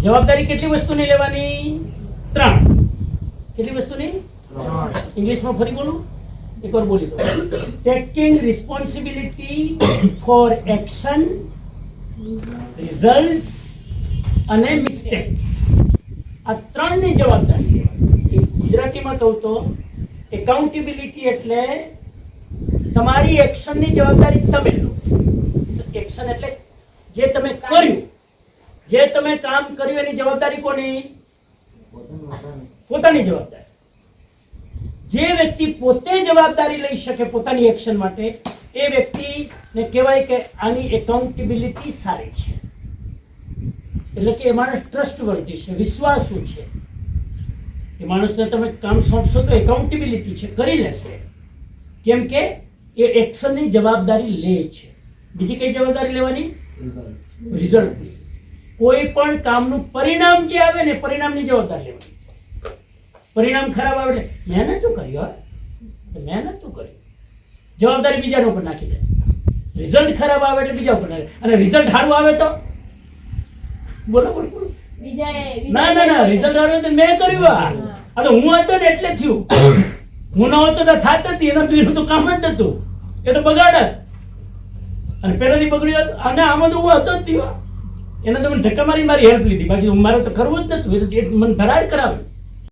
જવાબદારી કેટલી વસ્તુની લેવાની? 3. કેટલી વસ્તુની? ઇંગ્લિશમાં ફરી બોલું, એકવાર બોલી દો. Taking responsibility for action, results અને મિસ્ટેક્સ. આ 3ની જવાબદારી લેવાની. ગુજરાતીમાં કહું તો એકાઉન્ટેબિલિટી એટલે તમારી એક્શનની જવાબદારી તમે લો. એક્શન એટલે જે તમે કર્યું, જે તમે કામ કર્યું એની જવાબદારી કોની? પોતાની જવાબદારી. જે વ્યક્તિ પોતે જવાબદારી લઈ શકે પોતાની એક્શન માટે, એ વ્યક્તિને કહેવાય કે આની એકાઉન્ટેબિલિટી સારી છે. એટલે કે એ માણસ ટ્રસ્ટવર્ધી છે, વિશ્વાસુ છે. એ માણસને તમે કામ સોંપશો તો એકાઉન્ટેબિલિટી છે, કરી લેશે. કેમ કે એ એક્શનની જવાબદારી લે છે. બીજી કઈ જવાબદારી લેવાની? રિઝલ્ટની. કોઈ પણ કામનું પરિણામ જે આવે ને, પરિણામની જવાબદારી લેવાની. પરિણામ ખરાબ આવે એટલે મહેનત તો કરી, મહેનત તો કરી, જવાબદારી બીજાના ઉપર નાખી દે. રિઝલ્ટ ખરાબ આવે એટલે બીજા ઉપર નાખે. અને રિઝલ્ટ સારું આવે તો બોલો બોલો બોલો. ના ના ના, રિઝલ્ટ સારું તો મેં કર્યું. આ તો હું હતો ને એટલે થયું. હું ન હોતો તો થાત નથી. એનું તો કામ જ નતું, એ તો બગાડ જ. અને પહેલાથી બગડ્યું હતું. અને આમાં તો હું હતો જ નહીં. એને તો મને ધક્કા મારી હેલ્પ લીધી. બાકી મારે તો કરવું જ નતું. એ મને ધરાડ કરાવી.